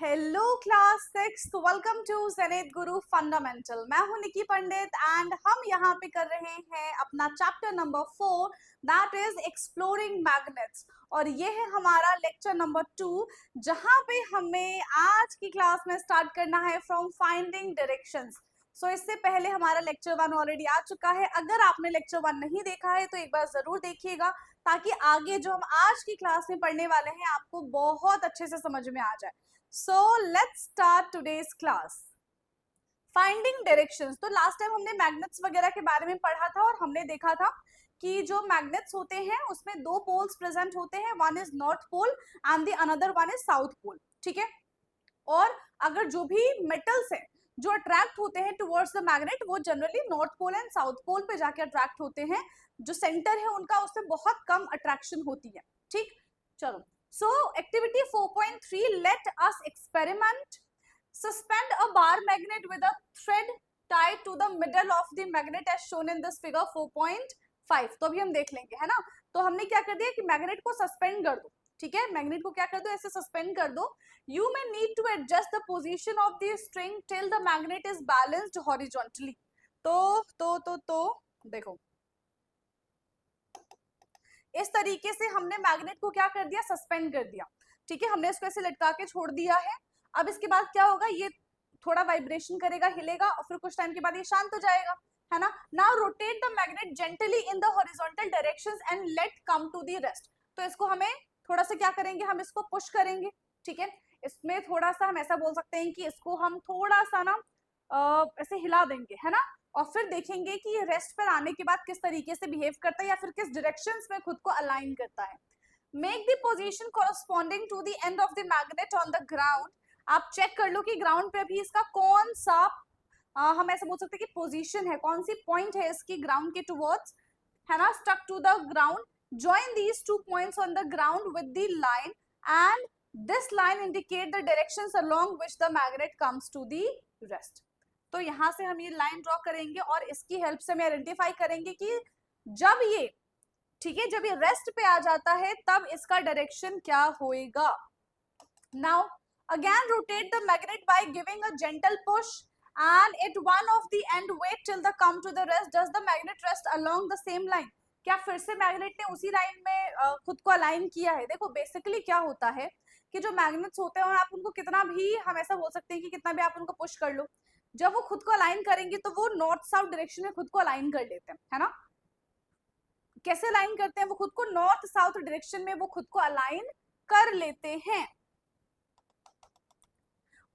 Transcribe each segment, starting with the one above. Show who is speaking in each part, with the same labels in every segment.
Speaker 1: Hello class 6, welcome to Zenith Guru fundamental. मैं हूं निकी पंडित and हम यहाँ पे कर रहे हैं अपना chapter number 4, that is exploring magnets. और ये है हमारा लेक्चर नंबर 2, जहाँ पे हमें आज की क्लास में स्टार्ट करना है फ्रॉम फाइंडिंग डायरेक्शंस। सो इससे पहले हमारा लेक्चर 1 ऑलरेडी आ चुका है। अगर आपने लेक्चर 1 नहीं देखा है तो एक बार जरूर देखिएगा, ताकि आगे जो हम आज की क्लास में पढ़ने वाले हैं आपको बहुत अच्छे से समझ में आ जाए। So let's start today's class. Finding directions. तो लास्ट टाइम हमने मैग्नेट्स वगैरह के बारे में पढ़ा था और हमने देखा था कि जो मैग्नेट्स होते हैं उसमें दो पोल्स प्रेजेंट होते हैं, one is north pole and the another one is south pole. ठीक है, और अगर जो भी मेटल्स हैं जो अट्रैक्ट होते हैं टुवर्ड्स द मैग्नेट, वो generally north pole and south pole पे जाके अट्रैक्ट होते हैं। जो सेंटर है उनका उससे बहुत कम अट्रैक्शन होती है। ठीक, चलो। So activity 4.3, let us experiment. Suspend a bar magnet with a thread tied to the middle of the magnet as shown in this figure 4.5. तो अभी हम देख लेंगे, है ना। तो हमने क्या कर दिया कि मैग्नेट को सस्पेंड कर दो। ठीक है, मैग्नेट को क्या कर दो, ऐसे सस्पेंड कर दो। You may need to adjust the position of the string till the magnet is balanced horizontally. तो देखो, इस तरीके से हमने मैग्नेट को क्या कर दिया, सस्पेंड कर दिया। ठीक है, हमने इसको ऐसे लटका के छोड़ दिया है। अब इसके बाद क्या होगा, ये थोड़ा वाइब्रेशन करेगा, हिलेगा और फिर कुछ टाइम के बाद ये शांत हो जाएगा, है ना। Now rotate the magnet gently in the horizontal directions and let come to the rest. तो इसको हमें थोड़ा सा क्या करेंगे, हम इसको पुश करेंगे। ठीक है, इसमें थोड़ा सा हम ऐसा बोल सकते हैं कि इसको हम थोड़ा सा ना ऐसे हिला देंगे, है ना। और फिर देखेंगे कि ये रेस्ट पर आने के बाद किस तरीके से बिहेव करता है या फिर किस डायरेक्शंस में खुद को अलाइन करता है। Make the position corresponding to the end of the magnet on the ground. आप चेक कर लो कि ग्राउंड पे भी इसका कौन सा हम ऐसे बोल सकते हैं कि पोजीशन है, कौन सी पॉइंट है इसकी ग्राउंड के टुवर्ड्स, है ना, stuck to the ground. Join these two points on the ground with the line and this line indicate the directions along which the magnet comes to the rest. तो यहां से हम ये लाइन ड्रॉ करेंगे और इसकी हेल्प से हम आइडेंटिफाई करेंगे कि जब ये, ठीक है, जब ये रेस्ट पे आ जाता है तब इसका डायरेक्शन क्या होएगा। Now again rotate the magnet by giving a gentle push and at one of the end wait till the come to the rest. Does the magnet rest along the same line. क्या फिर से magnet ने उसी line में खुद को align किया है। देखो बेसिकली क्या होता है कि जो मैग्नेट्स होते हैं आप उनको कितना भी, हम ऐसा बोल सकते हैं कि कितना भी आप उनको पुश कर लो, जब वो खुद को अलाइन करेंगे तो वो नॉर्थ साउथ डायरेक्शन में खुद को अलाइन कर लेते हैं, है ना। कैसे अलाइन करते हैं, वो खुद को नॉर्थ साउथ डायरेक्शन में वो खुद को अलाइन कर लेते हैं।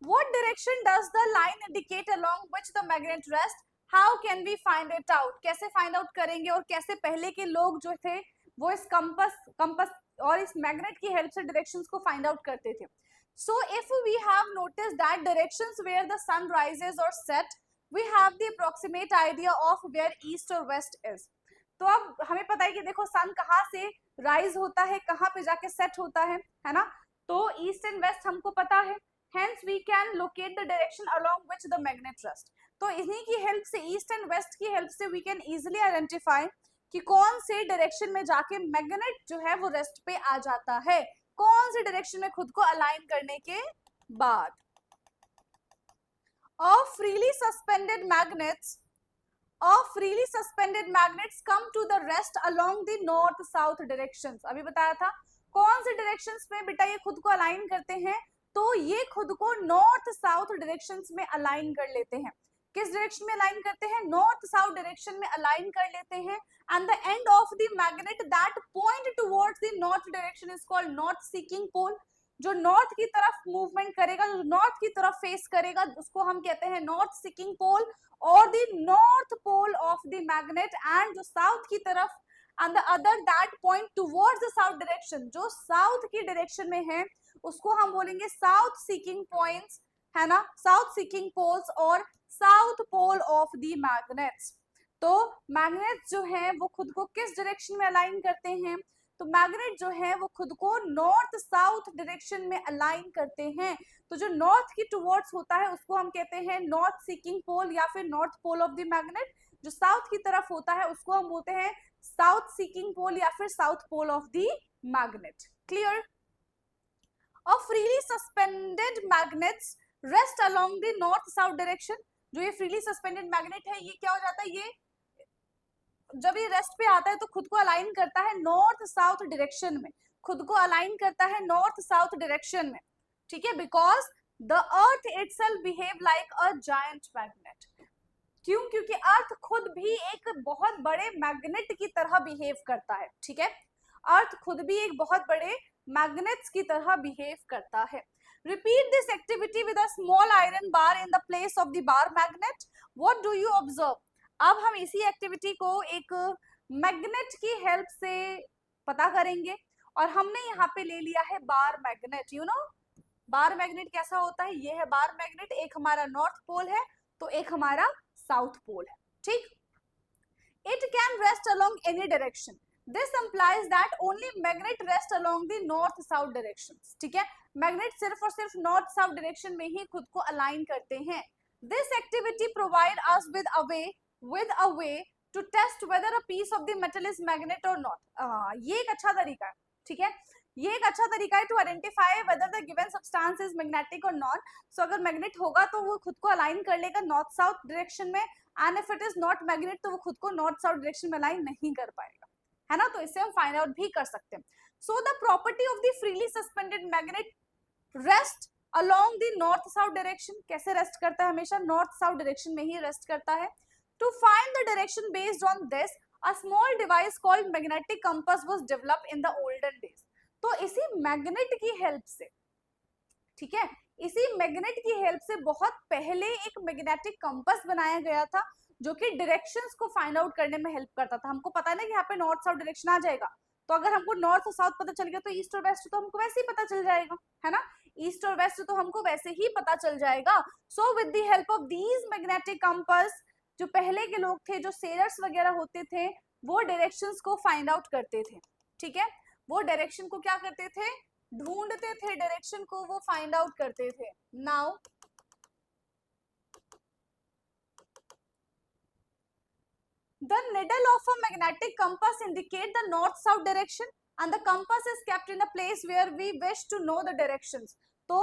Speaker 1: What direction does the line indicate along which the magnet rests? How can we find it out? कैसे फाइंड आउट करेंगे और कैसे पहले के लोग जो थे वो इस कंपस और इस मैग्नेट की हेल्प से डायरेक्शंस को फाइंड आउट करते थे। So if we have noticed that directions where the sun rises or set, we have the approximate idea of where east or west is. तो अब हमें पता है कि देखो सन कहाँ से राइज होता है, कहाँ पे जाके सेट होता है ना। तो ईस्ट एंड वेस्ट हमको पता है, hence we can locate the direction along which the magnet rests. तो इन्हीं की हेल्प से, ईस्ट एंड वेस्ट की हेल्प से we can easily identify कि कौन से डायरेक्शन में जाके मैग्नेट जो है वो रेस्ट पे आ जाता है, कौन से डायरेक्शन में खुद को अलाइन करने के बाद। Of freely suspended magnets come to the rest along the north south directions. अभी बताया था कौन से डायरेक्शंस में बेटा ये खुद को अलाइन करते हैं, तो ये खुद को नॉर्थ साउथ डायरेक्शंस में अलाइन कर लेते हैं। किस डायरेक्शन में अलाइन करते हैं, नॉर्थ साउथ डायरेक्शन में अलाइन कर लेते हैं। And the end of the magnet that point towards the north direction is called north seeking pole. जो नॉर्थ की तरफ मूवमेंट करेगा, जो नॉर्थ की तरफ फेस करेगा, उसको हम कहते हैं नॉर्थ सीकिंग पोल और the north pole of the magnet. And जो साउथ की तरफ and the other that point towards the south direction, जो साउथ की डायरेक्शन में है उसको हम बोलेंगे साउथ सीकिंग पॉइंट्स, है ना, साउथ सीकिंग पोल्स और south pole of the magnets. तो मैग्नेट्स जो है वो खुद को किस डायरेक्शन में अलाइन करते हैं, तो मैग्नेट जो है वो खुद को नॉर्थ साउथ डायरेक्शन में अलाइन करते हैं। तो जो नॉर्थ की टुवर्ड्स होता है उसको हम कहते हैं नॉर्थ सीकिंग पोल या फिर north pole of the magnet. जो साउथ की तरफ होता है उसको हम बोलते हैं साउथ सीकिंग पोल या फिर south pole of the magnet. Clear? A freely suspended magnets rest along the north south direction. जो ये फ्रीली सस्पेंडेड मैग्नेट है, ये क्या हो जाता है, ये जब ये रेस्ट पे आता है तो खुद को अलाइन करता है नॉर्थ साउथ डायरेक्शन में, खुद को अलाइन करता है नॉर्थ साउथ डायरेक्शन में, ठीक है, because the earth itself behave like a giant magnet. क्यों? क्योंकि अर्थ खुद भी एक बहुत बड़े मैग्नेट की तरह बिहेव करता है, ठीक है, अर्थ खुद भी एक बहुत बड़े मैग्नेट्स की तरह बिहेव करता है। Repeat this activity with a small iron bar in the place of the bar magnet. What do you observe? अब हम इसी एक्टिविटी को एक मैग्नेट की हेल्प से पता करेंगे, और हमने यहाँ पे ले लिया है bar magnet. You know bar magnet कैसा होता है, ये है बार मैग्नेट, एक हमारा नॉर्थ पोल है तो एक हमारा साउथ पोल है, ठीक। It can rest along any direction, this implies that only magnet rest along the north south direction, ठीक है, मैग्नेट सिर्फ और सिर्फ नॉर्थ साउथ डायरेक्शन में ही खुद को अलाइन करते हैं। This activity provide us with a way to test whether a piece of the metal is magnet or not। ये एक अच्छा तरीका है, ठीक है, ये एक अच्छा तरीका है to identify whether the given substance is magnetic और नॉट। सो अगर मैग्नेट होगा तो वो खुद को अलाइन कर लेगा नॉर्थ साउथ डायरेक्शन में, and if it is not magnet तो वो खुद को नॉर्थ साउथ डायरेक्शन में अलाइन नहीं कर पाएगा, है ना। तो इससे हम फाइंड आउट भी कर सकते हैं। So the property of the freely suspended magnet rest along the north south direction, कैसे रेस्ट करता है, हमेशा नॉर्थ साउथ डायरेक्शन में ही रेस्ट करता है। To find the direction based on this, a small device called magnetic compass was developed in the olden days। तो इसी magnet की हेल्प से, ठीक है, इसी मैग्नेट की हेल्प से बहुत पहले एक मैग्नेटिक कंपास बनाया गया था, जो कि डायरेक्शंस को फाइंड आउट करने में हेल्प करता था। हमको पता है ना कि यहाँ पे नॉर्थ साउथ डायरेक्शन आ जाएगा, तो अगर हमको नॉर्थ और साउथ पता चल गया तो ईस्ट और वेस्ट तो हमको वैसे ही पता चल जाएगा, है ना, ईस्ट और वेस्ट तो हमको वैसे ही पता चल जाएगा। So with the help of these magnetic compass, जो पहले के लोग थे, जो सेलर्स वगैरह होते थे, वो डायरेक्शंस को फाइंड आउट करते थे, ठीक है, वो डायरेक्शन को क्या करते थे, ढूंढते थे, डायरेक्शन को वो फाइंड आउट करते थे। Now the needle of a magnetic compass indicate the north south direction and the compass is kept in a place where we wish to know the directions। तो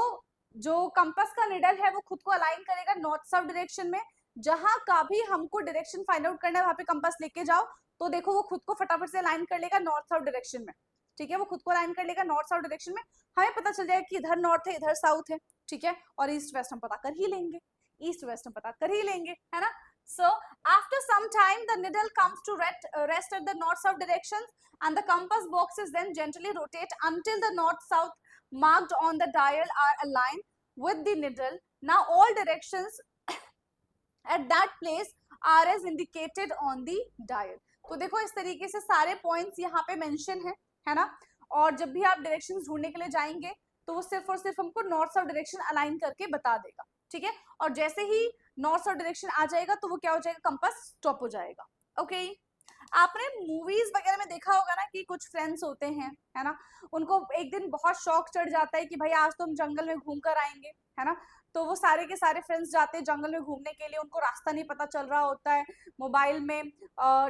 Speaker 1: जो कंपास का needle है वो खुद को align करेगा नॉर्थ साउथ डायरेक्शन में, जहां का भी हमको डायरेक्शन फाइंड आउट करना है वहां पे कंपास लेके जाओ तो देखो वो खुद को फटाफट से अलाइन कर लेगा नॉर्थ साउथ डायरेक्शन में, ठीक है, वो खुद को अलाइन कर लेगा नॉर्थ साउथ डायरेक्शन में। हमें पता चल जाएगा कि इधर नॉर्थ है इधर साउथ है, ठीक है, और ईस्ट वेस्ट हम पता कर ही लेंगे, ईस्ट वेस्ट हम पता कर ही लेंगे, है ना। So after some time the needle comes to rest at the north-south directions and the compass box is then gently rotate until the north-south marked on the dial are aligned with the needle। Now all directions at that place are as indicated on the dial। तो देखो इस तरीके से सारे points यहाँ पे mention है ना, और जब भी आप डायरेक्शंस ढूंढने के लिए जाएंगे तो वो सिर्फ और सिर्फ हमको नॉर्थ साउथ डायरेक्शन अलाइन करके बता देगा, ठीक है, और जैसे ही नॉर्थ साउथ डायरेक्शन आ जाएगा तो वो क्या हो जाएगा, कंपास स्टॉप हो जाएगा। ओके आपने मूवीज वगैरह में देखा होगा ना कि कुछ फ्रेंड्स होते हैं, है ना, उनको एक दिन बहुत शौक चढ़ जाता है कि भाई आज तो हम जंगल में घूम कर आएंगे, है ना, तो वो सारे के सारे फ्रेंड्स जाते हैं जंगल में घूमने के लिए, उनको रास्ता नहीं पता चल रहा होता है, मोबाइल में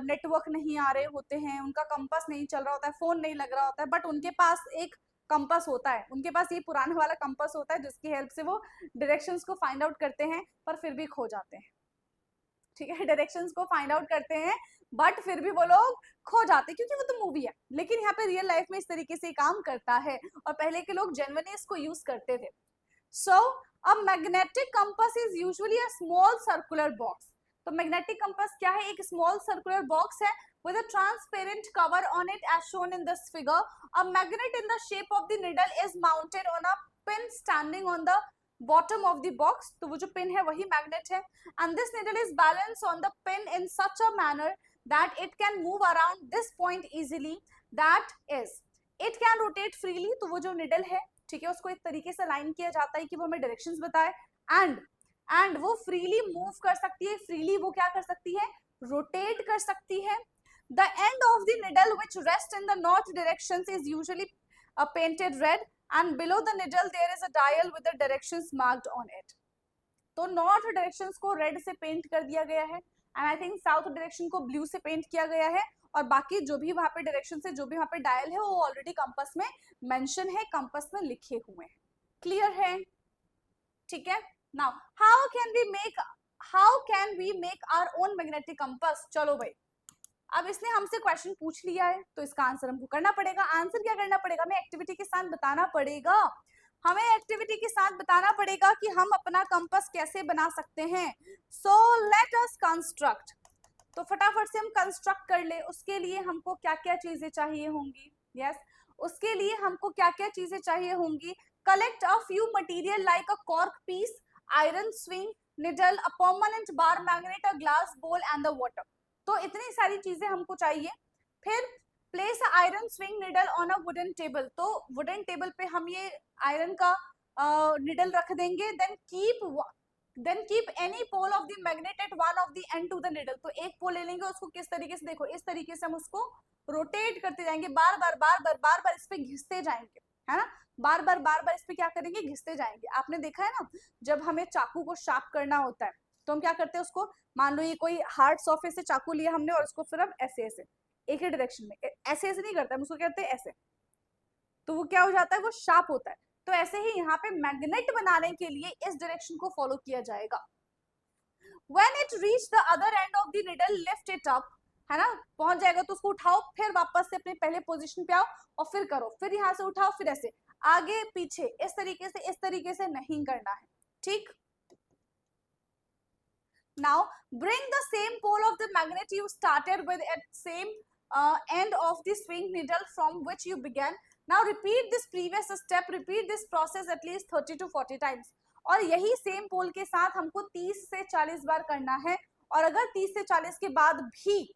Speaker 1: नेटवर्क नहीं आ रहे होते हैं, उनका कंपास नहीं चल रहा होता है, फोन नहीं लग रहा होता है, बट उनके पास एक कंपास होता है, उनके पास ये पुराने वाला कंपास होता है जिसकी हेल्प से वो डायरेक्शंस को फाइंड आउट करते हैं, पर फिर भी खो जाते हैं, ठीक है, डायरेक्शंस को फाइंड आउट करते हैं बट फिर भी वो लोग खो जाते हैं, क्योंकि वो तो मूवी है, लेकिन यहाँ पे रियल लाइफ में इस तरीके से काम करता है और पहले के लोग जेन्युइनली इसको यूज करते थे। So a magnetic compass is usually a small circular box. तो मैग्नेटिक कंपास क्या है, एक स्मॉल सर्कुलर बॉक्स है with a transparent cover on it as shown in this figure। A magnet in the shape of the needle is mounted on a pin standing on the bottom of the box। तो वो जो pin है वही magnet है, and this needle is balanced on the pin in such a manner that it can move around this point easily। That is, it can rotate freely। तो वो जो needle है, ठीक है, उसको एक तरीके से लाइन किया जाता है कि वो हमें डायरेक्शंस बताए, एंड वो फ्रीली मूव कर सकती है, फ्रीली वो क्या कर सकती है, रोटेट कर सकती है। The end of the needle which rests in the north directions is usually painted red and below the needle there is a dial with the directions marked on it। तो north directions को red से paint कर दिया गया है and I think south direction को blue से paint किया गया है, और बाकी जो भी वहां पे डायरेक्शन है, जो भी वहां पे डायल है, वो ऑलरेडी कंपास में मेंशन है, कंपास में लिखे हुए हैं। क्लियर है? ठीक है, now how can we make our own magnetic compass? चलो भाई, अब इसने हमसे क्वेश्चन पूछ लिया है तो इसका आंसर हमको करना पड़ेगा। आंसर क्या करना पड़ेगा? हमें एक्टिविटी के साथ बताना पड़ेगा। हमें एक्टिविटी के साथ बताना पड़ेगा कि हम अपना कंपास कैसे बना सकते हैं। So let us construct. तो फटाफट से हम कंस्ट्रक्ट कर ले। उसके लिए हमको क्या क्या चीजें चाहिए होंगी? यस, उसके लिए हमको क्या क्या चीजें चाहिए होंगी? Collect a few material like a cork piece, iron swing needle, a permanent bar magnet, a glass bowl and the water. तो इतनी सारी चीजें हमको चाहिए। फिर place iron swing needle on a wooden table. तो वुडन टेबल पे हम ये आयरन का निडल रख देंगे। Then keep any pole of the magnet at one of the end to the needle. तो एक पोल ले लेंगे, उसको किस तरीके से, देखो इस तरीके से हम उसको रोटेट करते जाएंगे, बार बार इस पे घिसते जाएंगे, है ना। बार बार इस पे क्या करेंगे? घिसते जाएंगे। आपने देखा है ना, जब हमें चाकू को शार्प करना होता है तो हम क्या करते हैं उसको, मान लो ये कोई हार्ड सरफेस से चाकू लिया हमने और उसको फिर हम ऐसे ऐसे एक ही डायरेक्शन में ऐसे ऐसे नहीं करते हम उसको, कहते हैं ऐसे, तो वो क्या हो जाता है? वो शार्प होता है। तो ऐसे ही यहाँ पे मैग्नेट बनाने के लिए इस डायरेक्शन को फॉलो किया जाएगा। When it reach the other end of the needle, lift it up, है ना, पहुंच जाएगा तो उसको उठाओ, फिर वापस से अपने पहले पोजीशन पे आओ और फिर करो, फिर यहाँ से उठाओ, फिर ऐसे आगे पीछे, इस तरीके से नहीं करना है, ठीक। Now bring the same pole of the magnet you started with at same end of the swing needle from which you began. Now repeat this previous step, repeat this process at least 30 to 40 times. और यही same pole के साथ हमको 30 से 40 बार करना है। और अगर 30 से 40 के बाद भी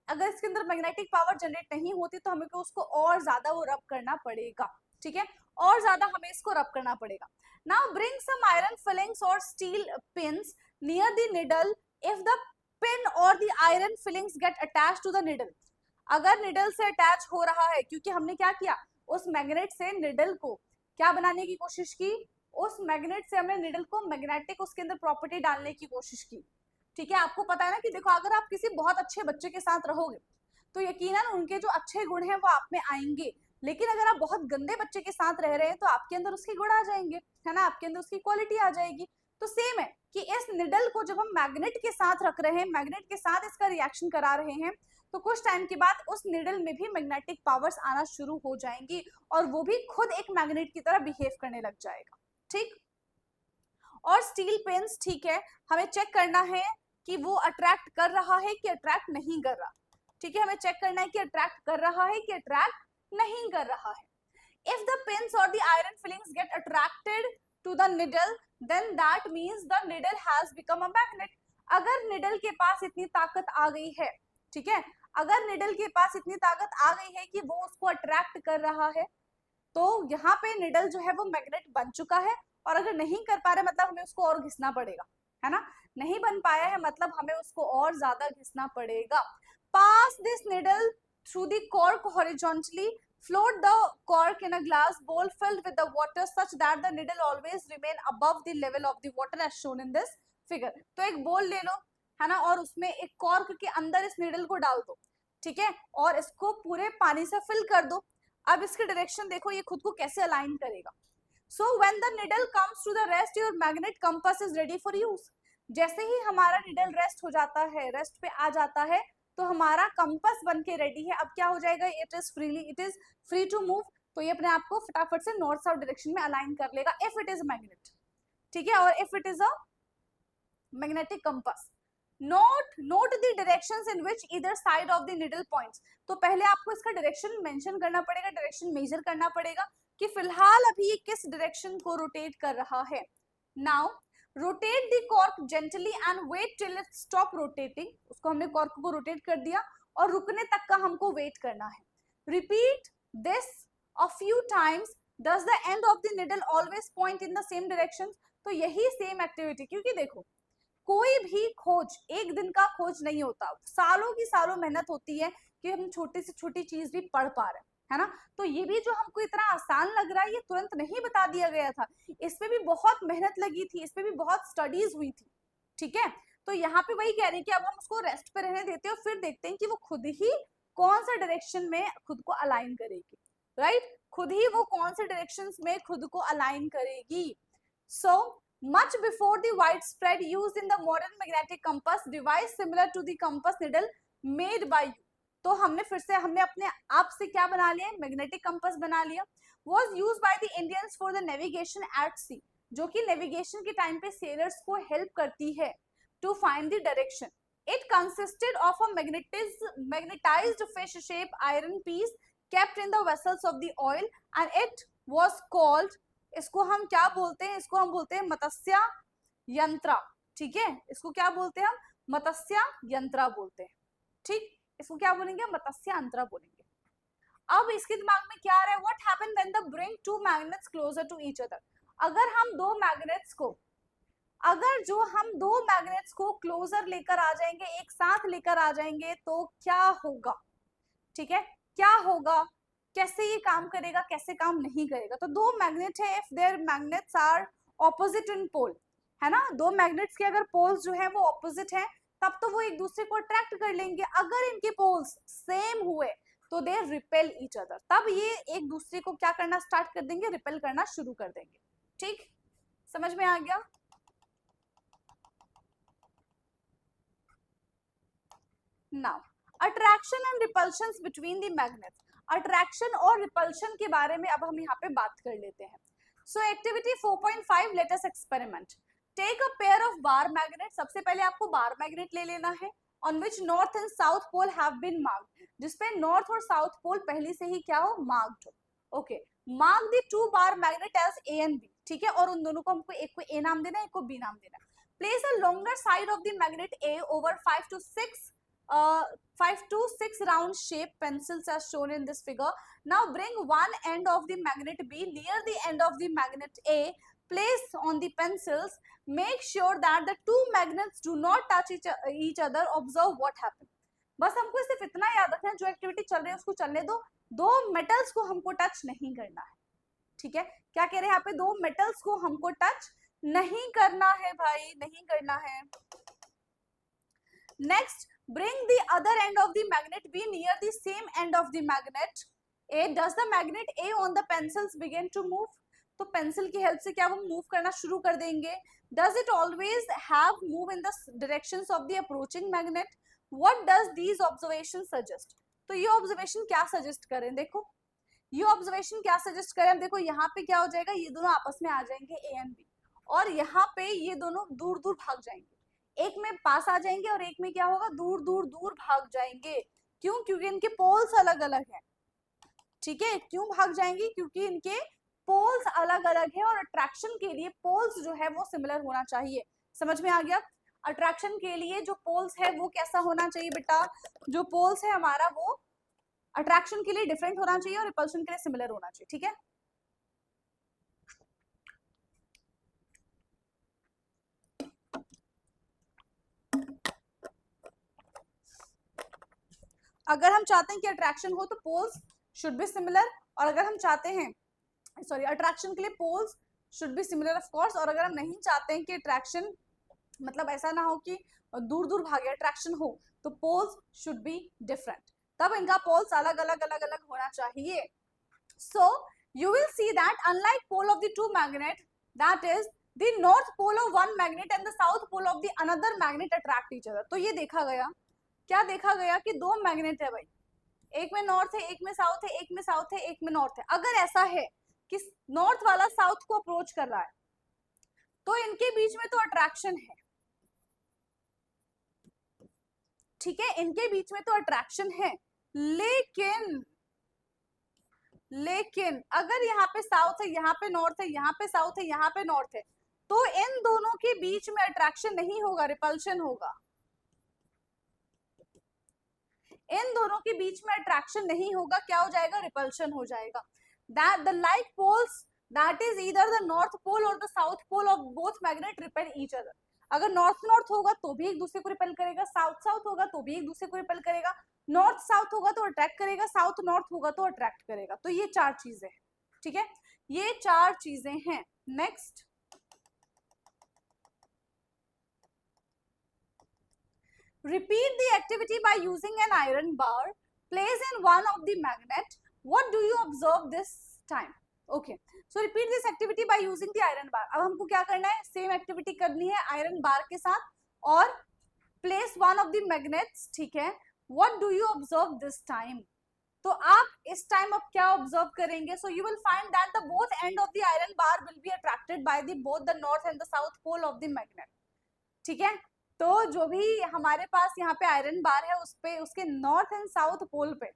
Speaker 1: अगर इसके अंदर मैग्नेटिक पावर जनरेट नहीं होती तो हमें उसको और ज्यादा वो रब करना पड़ेगा, ठीक है, और ज्यादा हमें इसको रब करना पड़ेगा। Now bring some iron filings और steel pins near the needle if the pin और the iron filings get attached to the needle. अगर निडल से अटैच हो रहा है, क्योंकि हमने क्या किया, उस मैग्नेट से निडल को क्या बनाने की कोशिश की, उस मैग्नेट से हमने निडल को मैग्नेटिक उसके अंदर प्रॉपर्टी डालने की कोशिश की, ठीक है। आपको पता है ना कि देखो, अगर आप किसी बहुत अच्छे बच्चे के साथ रहोगे तो यकीनन उनके जो अच्छे गुण हैं वो आप में आएंगे, लेकिन अगर आप बहुत गंदे बच्चे के साथ रह रहे हैं तो आपके अंदर उसके गुण आ जाएंगे, है ना, आपके अंदर उसकी क्वालिटी आ जाएगी। तो सेम है कि इस निडल को जब हम मैग्नेट के साथ रख रहे हैं, मैग्नेट के साथ इसका रिएक्शन करा रहे हैं, तो कुछ टाइम के बाद उस निडल में भी मैग्नेटिक पावर्स आना शुरू हो जाएंगी और वो भी खुद एक मैग्नेट की तरह बिहेव करने लग जाएगा, ठीक। और स्टील पेन्स, ठीक है, हमें चेक करना है कि वो अट्रैक्ट कर रहा है कि अट्रैक्ट नहीं कर रहा, ठीक है, हमें चेक करना है कि अट्रैक्ट कर रहा है कि अट्रैक्ट नहीं कर रहा है। If the pins or the iron fillings get attracted to the needle, then that means the needle has become a magnet. अगर निडल के पास इतनी ताकत आ गई है, ठीक है, अगर निडल के पास इतनी ताकत आ गई है कि वो उसको अट्रैक्ट कर रहा है, तो यहाँ पे निडल जो है वो मैग्नेट बन चुका है। और अगर नहीं कर पा रहे मतलब हमें उसको और घिसना पड़ेगा, है ना, नहीं बन पाया है मतलब हमें उसको और ज्यादा घिसना पड़ेगा। Pass this needle through the cork horizontally, float the cork in a glass bowl filled with the water such that the needle always remain above the level of the water as shown in this figure। तो एक बोल ले लो, है ना, और उसमें एक cork के अंदर इस निडल को डाल दो, ठीक है, और इसको पूरे पानी से फिल कर दो। अब इसकी डायरेक्शन देखो ये खुद को कैसे अलाइन करेगा। So when the needle comes to the rest your magnet compass is ready for use. जैसे ही हमारा निडल रेस्ट हो जाता है, रेस्ट पे आ जाता है, तो हमारा कंपास बन के रेडी है। अब क्या हो जाएगा, it is free to move. तो ये अपने आप को फटाफट से नॉर्थ साउथ डायरेक्शन में अलाइन कर लेगा इफ इट इज मैग्नेट, ठीक है, और if it is a magnetic compass. Note the directions in which either side of the needle points. तो पहले आपको इसका डायरेक्शन मेंशन करना पड़ेगा, डायरेक्शन मेजर करना पड़ेगा कि फिलहाल अभी ये किस डायरेक्शन को रोटेट कर रहा है। Now rotate the cork gently and wait till it stop rotating. उसको हमने कॉर्क को रोटेट कर दिया और रुकने तक का हमको वेट करना है। Repeat this a few times. Does the end of the needle always point in the same direction. तो यही सेम एक्टिविटी, क्योंकि देखो कोई भी खोज एक दिन का खोज नहीं होता, सालों की सालों मेहनत होती है कि हम छोटी से छोटी चीज भी पढ़ पा रहे हैं, है ना। तो ये भी जो हमको इतना आसान लग रहा है ये तुरंत नहीं बता दिया गया था, इसमें भी बहुत मेहनत लगी थी, इसमें भी बहुत स्टडीज हुई थी, ठीक है। तो यहाँ पे वही कह रहे हैं कि अब हम उसको रेस्ट पे रहने देते हैं और फिर देखते हैं कि वो खुद ही कौन सा डायरेक्शन में खुद को अलाइन करेगी, राइट। खुद ही वो कौन से डायरेक्शंस में खुद को अलाइन करेगी. सो much before the widespread use in the modern magnetic compass device similar to the compass needle made by you. तो हमने फिर से हमने अपने आप से क्या बना लिया, मैग्नेटिक कंपास बना लिया. was used by the Indians for the navigation at sea, जो कि नेविगेशन के टाइम पे सेलर्स को हेल्प करती है to find the direction. It consisted of a magnetized fish shaped iron piece kept in the vessels of the oil and it was called, इसको हम क्या बोलते हैं, इसको हम बोलते हैं मत्स्य यंत्रा. ठीक है, इसको क्या बोलते हैं हम, मत्स्य यंत्रा बोलते हैं. ठीक, इसको क्या बोलेंगे, मत्स्य यंत्रा बोलेंगे. अब इसके दिमाग में क्या आ रहा है, what happen when the bring two magnets closer to each other. अगर हम दो मैग्नेट्स को क्लोजर लेकर आ जाएंगे, एक साथ लेकर आ जाएंगे, तो क्या होगा. ठीक है, क्या होगा, कैसे ये काम करेगा, कैसे काम नहीं करेगा. तो दो मैग्नेट है, if their magnets are opposite in pole, है ना, दो मैग्नेट्स के अगर पोल्स जो है वो ऑपोजिट है, तब तो वो एक दूसरे को अट्रैक्ट कर लेंगे. अगर इनके पोल्स सेम हुए तो दे रिपेल ईच अदर, तब ये एक दूसरे को क्या करना स्टार्ट कर देंगे, रिपेल करना शुरू कर देंगे. ठीक, समझ में आ गया. Now attraction and repulsion between the magnets. Attraction और रिपल्शन के बारे में अब हम यहाँ पे बात कर लेते हैं. So activity 4.5, let us experiment. Take a pair of bar magnet. सबसे पहले आपको बार मैग्नेट ले लेना है on which north and south pole have been marked, जिसपे नॉर्थ और साउथ पोल पहले से ही क्या हो, मार्क्ड हो. Okay, mark the two bar magnet as A and B. ठीक है, और उन दोनों को हमको एक को ए नाम देना है, एक को बी नाम देना है. Place a longer side of the magnet A over 5 to 6 round shape pencils as shown in this figure. Now bring one end of the magnet B near the end of the magnet A. Place on the pencils. Make sure that the two magnets do not touch each other. Observe what happens. बस हमको सिर्फ इतना याद रखना है, जो activity चल रही है उसको चलने दो, दो मेटल्स को हमको टच नहीं करना है. ठीक है, क्या कह रहे हैं यहाँ पे, दो मेटल्स को हमको टच नहीं करना है भाई, नहीं करना है. Next, bring the other end of the magnet B near the same end of the magnet A. Does the magnet A on the pencils begin to move? तो पेंसिल की हेल्प से क्या वो मूव करना शुरू कर देंगे. Does it always have move in the directions of the approaching magnet? What does these observations suggest? तो ये ऑब्जर्वेशन क्या सजेस्ट करें, देखो ये ऑब्जर्वेशन क्या सजेस्ट करें. देखो यहाँ पे क्या हो जाएगा, ये दोनों आपस में आ जाएंगे A एंड B, और यहाँ पे ये दोनों दूर दूर भाग जाएंगे. एक में पास आ जाएंगे और एक में क्या होगा, दूर दूर दूर भाग जाएंगे. क्यों, क्योंकि इनके पोल्स अलग अलग हैं. ठीक है, क्यों भाग जाएंगे, क्योंकि इनके पोल्स अलग अलग है, और अट्रैक्शन के लिए पोल्स जो है वो सिमिलर होना चाहिए. समझ में आ गया. अट्रैक्शन के लिए जो पोल्स है वो कैसा होना चाहिए बेटा, जो पोल्स है हमारा वो अट्रैक्शन के लिए डिफरेंट होना चाहिए और रिपल्शन के लिए सिमिलर होना चाहिए. ठीक है, अगर हम चाहते हैं कि अट्रैक्शन हो तो पोल्स शुड बी सिमिलर, और अगर हम चाहते हैं अट्रैक्शन के लिए poles should be similar of course, और अगर हम नहीं चाहते हैं कि अट्रैक्शन मतलब ऐसा ना हो कि दूर दूर भागे, अट्रैक्शन हो, तो पोल्स शुड बी डिफरेंट, तब इनका पोल्स अलग अलग अलग अलग होना चाहिए. So you will see that unlike pole of the two magnet, that is the north pole of one magnet and the south pole of the another magnet attract each other. तो ये देखा गया, क्या देखा गया कि दो मैग्नेट है भाई, एक में नॉर्थ है, एक में साउथ है, एक में साउथ है, एक में नॉर्थ है. अगर ऐसा है कि नॉर्थ वाला साउथ को अप्रोच कर रहा है, तो इनके बीच में तो अट्रैक्शन है. ठीक है, इनके बीच में तो अट्रैक्शन है, लेकिन अगर यहाँ पे साउथ है, यहाँ पे नॉर्थ है, यहाँ पे साउथ है, यहाँ पे नॉर्थ है, तो इन दोनों के बीच में अट्रैक्शन नहीं होगा, रिपल्शन होगा. इन दोनों के बीच में अट्रैक्शन नहीं होगा, क्या हो जाएगा, रिपल्शन हो जाएगा. That the like poles, that is either the north pole और the south pole of both magnet repel each other. अगर नॉर्थ नॉर्थ होगा तो भी एक दूसरे को रिपेल करेगा, साउथ साउथ होगा तो भी एक दूसरे को रिपेल करेगा, नॉर्थ साउथ होगा तो अट्रैक्ट करेगा, साउथ नॉर्थ होगा तो अट्रैक्ट करेगा. तो ये चार चीजें हैं. ठीक है, ये चार चीजें हैं. Next, repeat the activity by using an iron bar placed in one of the magnet. What do you observe this time. Okay, so repeat this activity by using the iron बार। अब हमको क्या करना है, सेम एक्टिविटी करनी है iron bar के साथ, और place one of the magnets, ठीक है। What do you observe this time? तो आप इस टाइम अब क्या ऑब्जर्व करेंगे? So you will find that the both end of the iron bar will be attracted by the both the north and the south pole of the magnet, ठीक है। तो जो भी हमारे पास यहाँ पे आयरन बार है, उस पे उसके नॉर्थ एंड साउथ पोल पे,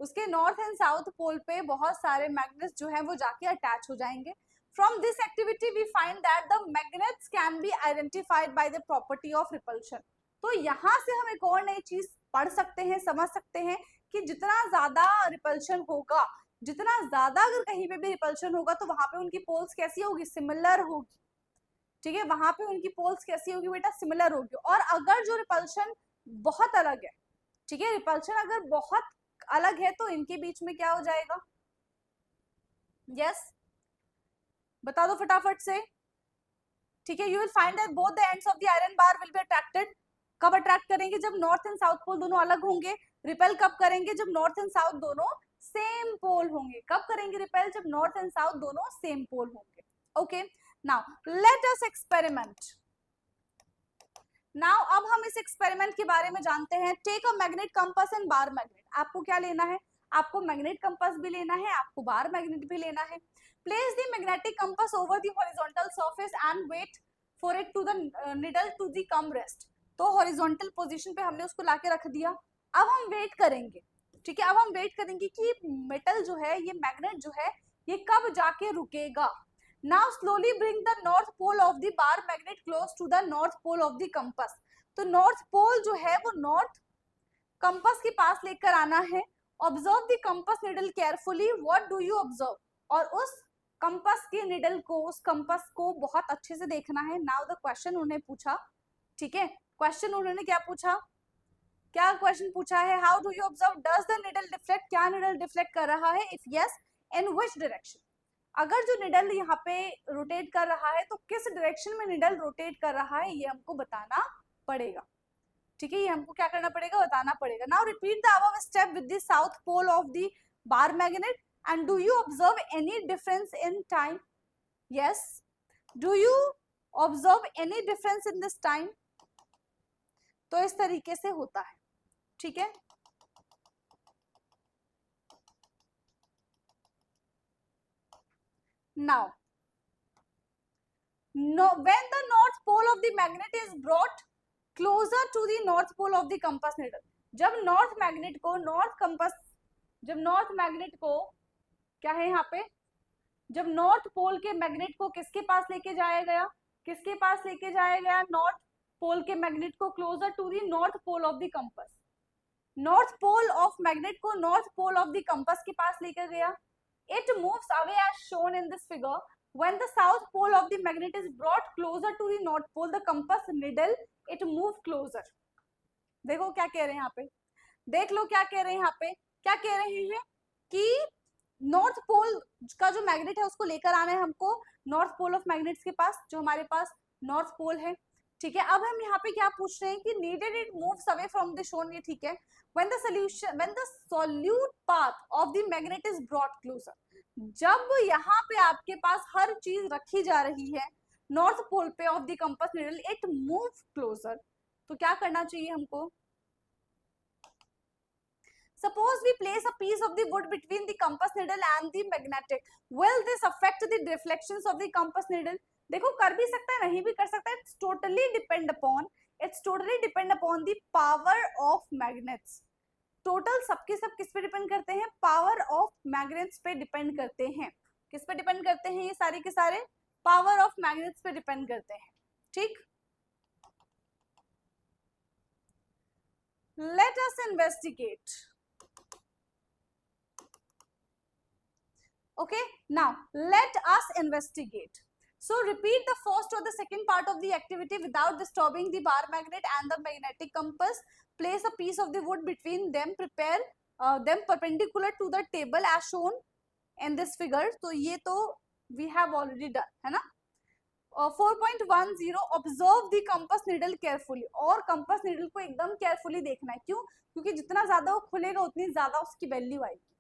Speaker 1: उसके नॉर्थ एंड साउथ पोल पे बहुत सारे मैग्नेट्स जो है वो जाके अटैच हो जाएंगे। From this activity we find that the magnets can be identified by the property of repulsion. तो यहाँ से हम एक और नई चीज पढ़ सकते हैं, समझ सकते हैं कि जितना ज्यादा रिपल्शन होगा, जितना ज्यादा अगर कहीं पे भी रिपल्शन होगा, तो वहां पे उनकी पोल्स कैसी होगी? सिमिलर होगी, ठीक है। वहां पे उनकी पोल्स कैसी होगी बेटा? सिमिलर होगी। और अगर जो रिपल्शन बहुत अलग है, ठीक है, रिपल्शन अगर बहुत अलग है, तो इनके बीच में क्या हो जाएगा? यस, बता दो फटाफट से, ठीक है। You will find that both the ends of the iron bar will be attracted. कब अट्रैक्ट करेंगे? जब नॉर्थ एंड साउथ पोल दोनों अलग होंगे। रिपेल कब करेंगे? जब नॉर्थ एंड साउथ दोनों सेम पोल होंगे। कब करेंगे रिपेल? जब नॉर्थ एंड साउथ दोनों सेम पोल होंगे। Okay, now let us experiment. Now अब हम इस एक्सपेरिमेंट के बारे में जानते हैं। Take a magnet compass and bar magnet. आपको क्या लेना है? आपको मैग्नेट कंपास भी लेना है, आपको बार मैग्नेट भी लेना है। Place the magnetic compass over the horizontal surface and wait for it to the needle to the come rest. तो हॉरिजॉन्टल पोजीशन पे हमने उसको लाके रख दिया। अब हम वेट करेंगे, ठीक है। अब हम वेट करेंगे कि मेटल जो है, ये मैग्नेट जो है, ये कब जाके रुकेगा। Now slowly bring the north pole of the bar magnet close to the north pole of the compass. तो north pole जो है वो north compass के पास लेकर आना है। Observe the compass needle carefully. What do you observe? और उस compass के needle को, उस compass को बहुत अच्छे से देखना है। Now the question उन्होंने पूछा, ठीक है। Question उन्होंने क्या पूछा? क्या question पूछा है? How do you observe? Does the needle deflect? क्या needle deflect कर रहा है? If yes, in which direction? अगर जो निडल यहाँ पे रोटेट कर रहा है, तो किस डायरेक्शन में निडल रोटेट कर रहा है, ये हमको बताना पड़ेगा, ठीक है। ये हमको क्या करना पड़ेगा? बताना पड़ेगा। Now repeat the above step with the south pole of the bar magnet and do you observe any difference in time? Yes, do you observe any difference in this time? तो इस तरीके से होता है, ठीक है। Now, when the north pole of the magnet is brought closer to the north pole of the compass needle, जब north magnet को, नॉर्थ कंपास, जब नॉर्थ मैग्नेट को क्या है यहाँ पे, जब नॉर्थ पोल के मैग्नेट को किसके पास लेके जाया गया? किसके पास लेके जाया गया? नॉर्थ पोल के मैग्नेट को closer to the north pole of the compass. North pole of magnet को north pole of the compass के पास लेकर गया। It moves away as shown in this figure. When the south pole of the magnet is brought closer to the north pole, the compass needle it move closer. देखो क्या कह रहे हैं यहाँ पे, देख लो क्या कह रहे हैं यहाँ पे। क्या कह रहे हैं कि नॉर्थ पोल का जो मैग्नेट है उसको लेकर आना है हमको नॉर्थ पोल ऑफ मैग्नेट्स के पास, जो हमारे पास नॉर्थ पोल है, ठीक है। अब हम यहाँ पे क्या पूछ रहे हैं कि needed it moves away from the shown, ये ठीक है। when the solute path of the magnet is brought closer, जब यहाँ पे आपके पास हर चीज रखी जा रही है नॉर्थ पोल पे of the compass needle, it move closer, तो क्या करना चाहिए हमको? Suppose we place a piece of the wood between the compass needle and the magnetic. Will this affect the deflections of the compass needle? देखो कर भी सकता है, नहीं भी कर सकता है। It's totally depend upon the power of magnets. Total सबके सब किस पे डिपेंड करते हैं? पावर ऑफ मैग्नेट्स पे डिपेंड करते हैं। किस पे डिपेंड करते हैं? ये सारे के सारे पावर ऑफ मैग्नेट्स पे डिपेंड करते हैं, ठीक। Let us investigate. Okay, now let us investigate. So repeat the first or the second part of the activity without disturbing the bar magnet and the magnetic compass. Place a piece of the wood between them. Prepare them perpendicular to the table as shown in this figure. तो ये तो we have already done, है ना। 4.10 observe the compass needle carefully. और compass needle को एकदम carefully देखना है। क्यों? क्योंकि जितना ज्यादा वो खुलेगा उतनी ज्यादा उसकी वैल्यू आएगी,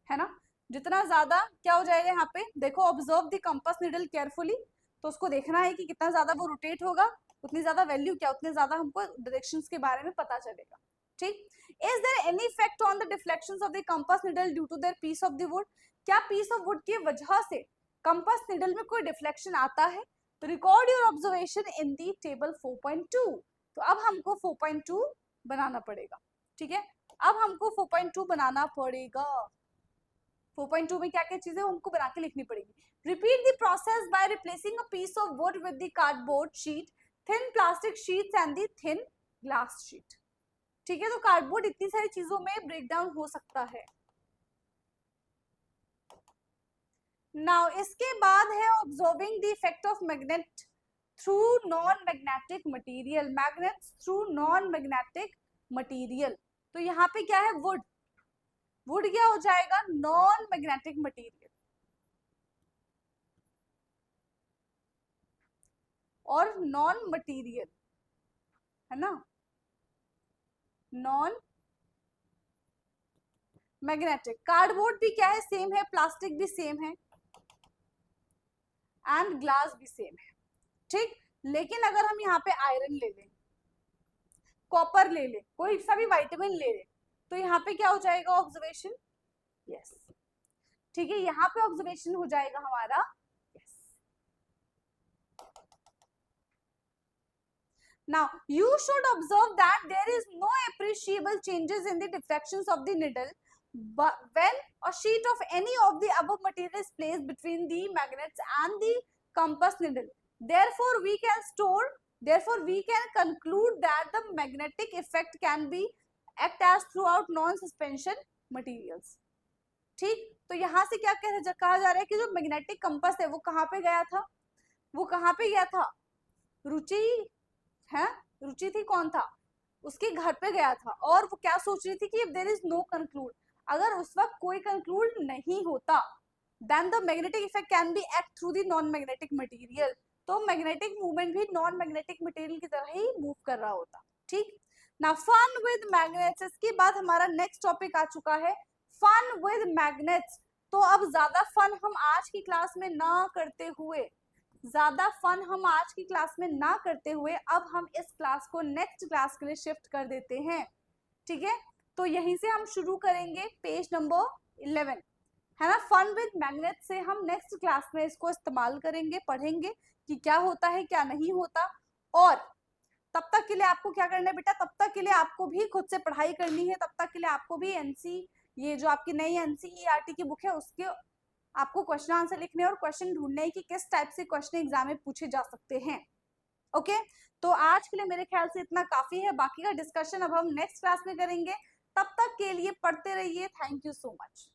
Speaker 1: है ना। जितना ज्यादा क्या हो जाएगा यहाँ पे, देखो observe the compass needle carefully, तो उसको देखना है कि कितना ज्यादा वो रोटेट होगा, उतनी ज्यादा वैल्यू क्या, उतने ज्यादा हमको डायरेक्शंस के बारे में पता चलेगा। ठीक, is there any effect on the deflections of the compass needle due to there piece of the wood, क्या पीस ऑफ वुड की वजह से कंपास नीडल में कोई डिफ्लेक्शन आता है? Record your observation in the table 4.2। तो अब हमको 4.2 बनाना पड़ेगा। ठीक है, अब हमको 4.2 बनाना पड़ेगा। 4.2 में क्या क्या चीजें हमको बना के लिखनी पड़ेगी। Repeat the process by replacing a piece of wood with the cardboard sheet, thin plastic sheets and the thin glass sheet. ठीक है, तो कार्डबोर्ड इतनी सारी चीजों में ब्रेक डाउन हो सकता है। नाउ इसके बाद है observing the effect of magnet through non magnetic material, magnets through non magnetic material. तो यहाँ पे क्या है, वुड, वुड क्या हो जाएगा, नॉन मैग्नेटिक मटेरियल, और नॉन मटेरियल है ना, नॉन मैग्नेटिक। कार्डबोर्ड भी क्या है, सेम है, प्लास्टिक भी सेम है, एंड ग्लास भी सेम है। ठीक, लेकिन अगर हम यहाँ पे आयरन ले लें, कॉपर ले लें, कोई सा भी विटामिन ले लें, तो यहाँ पे क्या हो जाएगा ऑब्जर्वेशन, यस। ठीक है, यहाँ पे ऑब्जर्वेशन हो जाएगा हमारा yes. Now you should observe that there is no appreciable changes in the diffractions of the needle but when a sheet of any of the above material is placed between the magnets and the compass needle. Therefore we can conclude that the magnetic effect can be act as throughout non-suspension materials. ठीक, तो यहाँ से क्या कहा जा रहा है कि जो मैग्नेटिक कंपास है वो कहाँ पे गया था, वो कहाँ पे गया था, रुचि है, रुचि थी, कौन था, उसके घर पे गया था, और वो क्या सोच रही थी कि देयर इज नो कंक्लूड, अगर उस वक्त कोई कंक्लूड नहीं होता then the magnetic effect can be act through the non magnetic material, तो मैग्नेटिक मूवमेंट भी नॉन मैग्नेटिक मटेरियल की तरह ही मूव कर रहा होता। ठीक, ना फन विद मैग्नेट्स, इसके बाद हमारा नेक्स्ट टॉपिक आ चुका है फन विद मैग्नेट्स। तो अब ज्यादा फन हम आज की क्लास में ना करते हुए, ज्यादा फन हम आज की क्लास में ना करते हुए अब हम इस क्लास को नेक्स्ट क्लास के लिए शिफ्ट कर देते हैं। ठीक है, तो यहीं से हम शुरू करेंगे पेज नंबर 11 है ना। फन विद मैग्नेट से हम नेक्स्ट क्लास में इसको इस्तेमाल करेंगे, पढ़ेंगे कि क्या होता है क्या नहीं होता। और तब तक के लिए आपको क्या करना है बेटा, तब तक के लिए आपको भी खुद से पढ़ाई करनी है, तब तक के लिए आपको भी एनसी, ये जो आपकी नई एनसीईआरटी की बुक है उसके आपको क्वेश्चन आंसर लिखने और क्वेश्चन ढूंढने कि किस टाइप से क्वेश्चन एग्जाम में पूछे जा सकते हैं। ओके, तो आज के लिए मेरे ख्याल से इतना काफी है, बाकी का डिस्कशन अब हम नेक्स्ट क्लास में करेंगे। तब तक के लिए पढ़ते रहिए। Thank you so much.